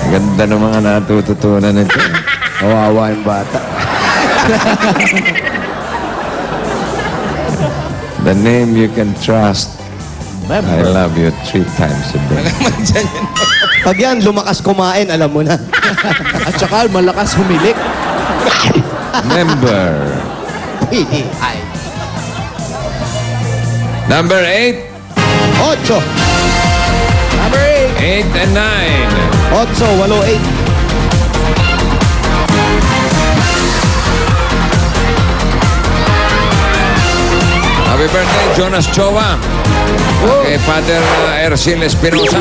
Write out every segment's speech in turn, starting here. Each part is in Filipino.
Ganda ng mga natututunan nito. Kawawa yung bata. The name you can trust. I love you 3 times a day. Pag yan, lumakas kumain, alam mo na. At saka malakas humilik. Member. PDI. Number 8. 8. Number 8. 8 and 9. 8, 8. Happy birthday, Jonas Chowa. Kay Father Ercil Espinosa.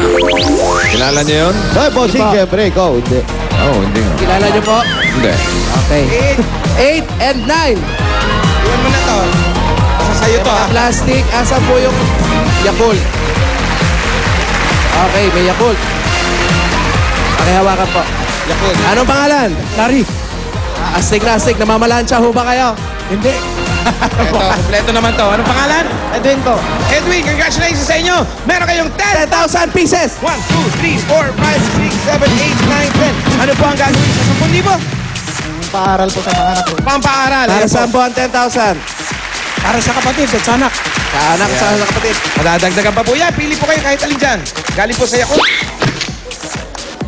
Kilala niyo yun? Ay, bossing, siyempre, ikaw, hindi. Oh, hindi nga. Kilala niyo po? Hindi. Okay. 8 and 9. Iwan mo na to. Basta sa'yo to, ha? Plastic. Asan po yung Yakult? Okay, may Yakult. Pakihawakan po. Yakult. Anong pangalan? Larry. Astig na astig. Namamalansya ho ba kayo? Hindi. Ito, kompleto naman to. Anong pangalan? Edwin po. Edwin, congratulations sa inyo. Meron kayong 10. 10,000 pieces. 1, 2, 3, 4, 5, 6, 7, 8, 9, 10. Ano po ang gagawin sa 10,000? Paaral po sa mga anak ko. Pampaaral. Para Ayan po. saan po ang 10,000? Para sa kapatid, sa anak. Sa anak, sa kapatid. Madadagdagan pa po yan. Pili po kayo kahit alin dyan. Galing po sa Yakult.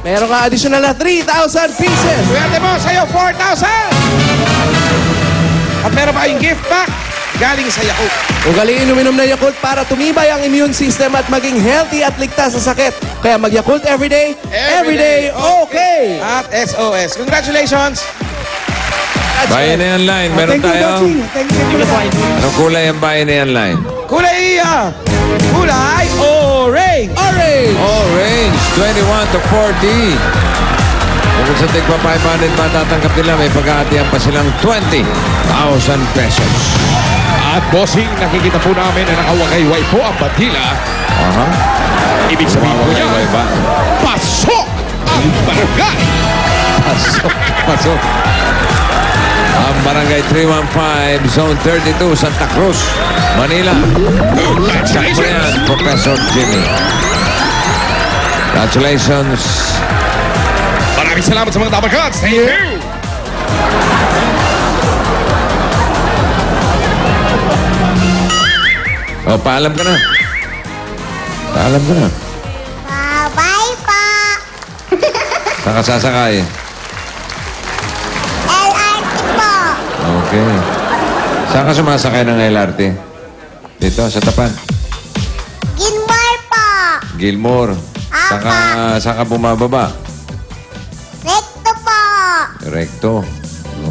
Meron ka additional na 3,000 pieces. Swerte mo sa'yo, 4,000. At meron pa kayong gift pack galing sa Yakult. Ugaliin uminom na Yakult para tumibay ang immune system at maging healthy at ligtas sa sakit. Kaya mag-Yakult everyday, everyday okay! At SOS. Congratulations. Bayan na yan line. Meron tayo. Anong kulay ang bayan na yan line? Kulay, kulay orange. Orange! Orange. 21 to 40. Kung sa tigpa 500 matatanggap nila, may pag-aatihan pa silang 20,000 pesos. At bossing, nakikita po namin na nakawagayway po ang batila. Aha. Ibig sabihin po niya, Wawagayway ba? pasok ang barangay! Pasok. Pasok. Ang Barangay 315, Zone 32, Santa Cruz, Manila. Sakto yan, Professor Jimmy. Congratulations. Maraming salamat sa mga Dabarkads. Thank you! O, paalam ka na. Paalam ka na. Bye po. Saan ka sasakay? LRT po. Okay. Saan ka sumasakay ng LRT? Dito, sa tapat. Gilmore po. Gilmore. Saan ka bumababa? Recto po. Recto.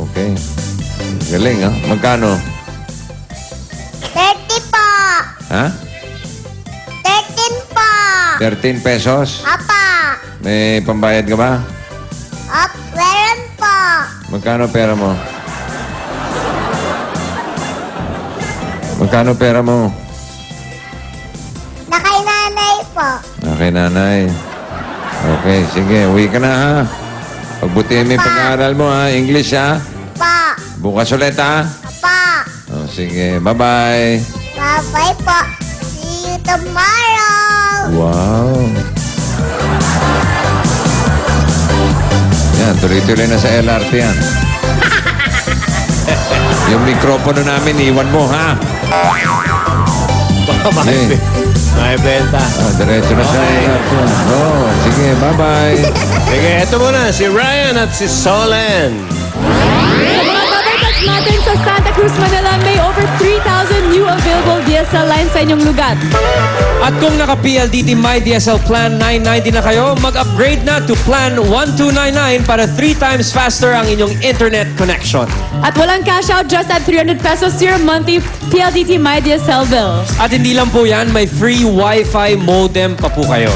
Okay. Galing, ha? Magkano? 30 po. Ha? 13 po. 13 pesos? Apa. May pambayad ka ba? Meron po. Magkano pera mo? Magkano pera mo? Nakay nanay po. Okay, nanay. Okay, sige. Uwi ka na, ha? Pagbutihin mo yung pag-aaral mo, ha? English, ha? Pa. Bukas ulit, ha? Pa. Oh, sige. Bye-bye. Bye-bye po. See you tomorrow. Wow. Yan, tuloy-tuloy na sa LRT yan. Yung mikropono namin, iwan mo, ha? Baka Sige. may benta. Diretso na sa LRT. Oh, sige, bye-bye. Sige, eto muna, si Ryan at si Solen. Sa mga Dabarkads natin sa Santa Cruz, Manila, may over 3,000 new available DSL lines sa inyong lugar. At kung naka-PLDT My DSL Plan 990 na kayo, mag-upgrade na to Plan 1299 para 3 times faster ang inyong internet connection. At walang cash out, just add 300 pesos to your monthly PLDT My DSL bill. At hindi lang po yan, may free Wi-Fi modem pa po kayo.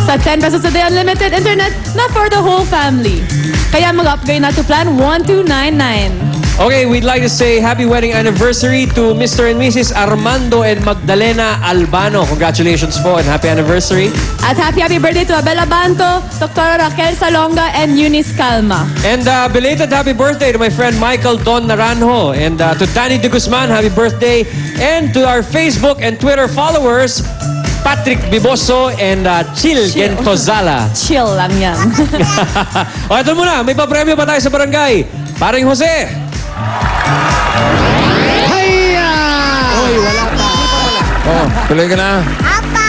Sa 10 pesos a day unlimited internet na for the whole family. Kaya mag-upgrade na to Plan 1299. Okay, we'd like to say happy wedding anniversary to Mr. and Mrs. Armando and Magdalena Albano. Congratulations po and happy anniversary. At happy birthday to Abel Abanto, Dr. Raquel Salonga, and Eunice Calma. And belated happy birthday to my friend Michael Don Naranjo. And to Danny De Guzman, happy birthday. And to our Facebook and Twitter followers, Patrick Biboso and Chil Gentozala. Chill lang yan. O, ito muna. May papremyo pa tayo sa barangay. Paring Jose. Hiya! Oy, wala pa. Oh, tuloy ka na. Apa.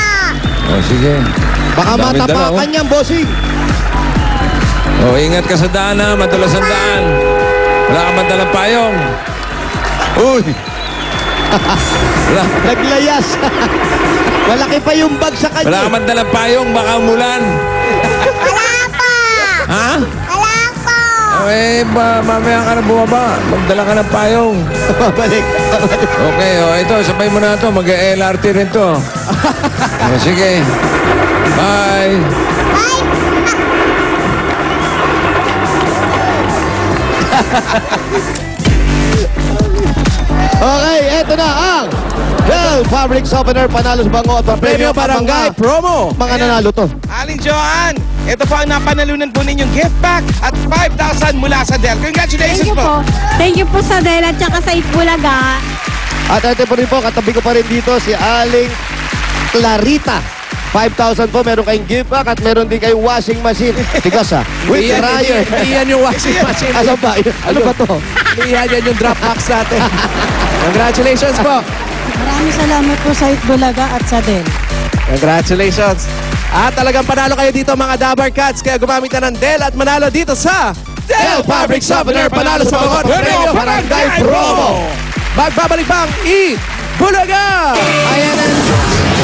Oh, sige. Baka Daming dala, matapakan niyan, bossing. Oh, ingat ka sa daan ha. Madulas ang daan. Wala ka man dalang payong. Uy! Wala, Naglayas. Malaki pa yung bag sa wala ka kanya. man dalang payong. Baka umulan. Wala pa. Ha? Wala pa. Oh, mamaya ka na bumaba. Magdala ka ng payong. Babalik. Okay, oh, ito. Sabay mo na ito. Mag-LRT rin to. Oh, sige. Bye. Bye. Okay, eto na ang Bell Fabric Softener, Panalo sa Bango at Premio Barangay Promo. Mga nanalo to. Aling Joanne, ito po ang napanalunan po ninyong gift pack at 5,000 mula sa Dell. Congratulations po. Thank you po sa Del at saka sa Itbulaga. At ito po rin po, katabi ko pa rin dito si Aling Clarita. 5,000 po, meron kayong gift pack at meron din kayong washing machine. Tigas ha? With Hindi yan- dryer. Hindi yan yung washing machine. Ano ba? Ano ba to? Hindi yan yung drop box natin. Congratulations po. Maraming salamat po sa Itbulaga at sa Del. Congratulations. At talagang panalo kayo dito mga Dabar Cats. Kaya gumamit na ng Del at manalo dito sa Del Fabric Softener. Panalo sa mga Premio Barangay Promo. Magbabalik bang Bulaga! Ayan ang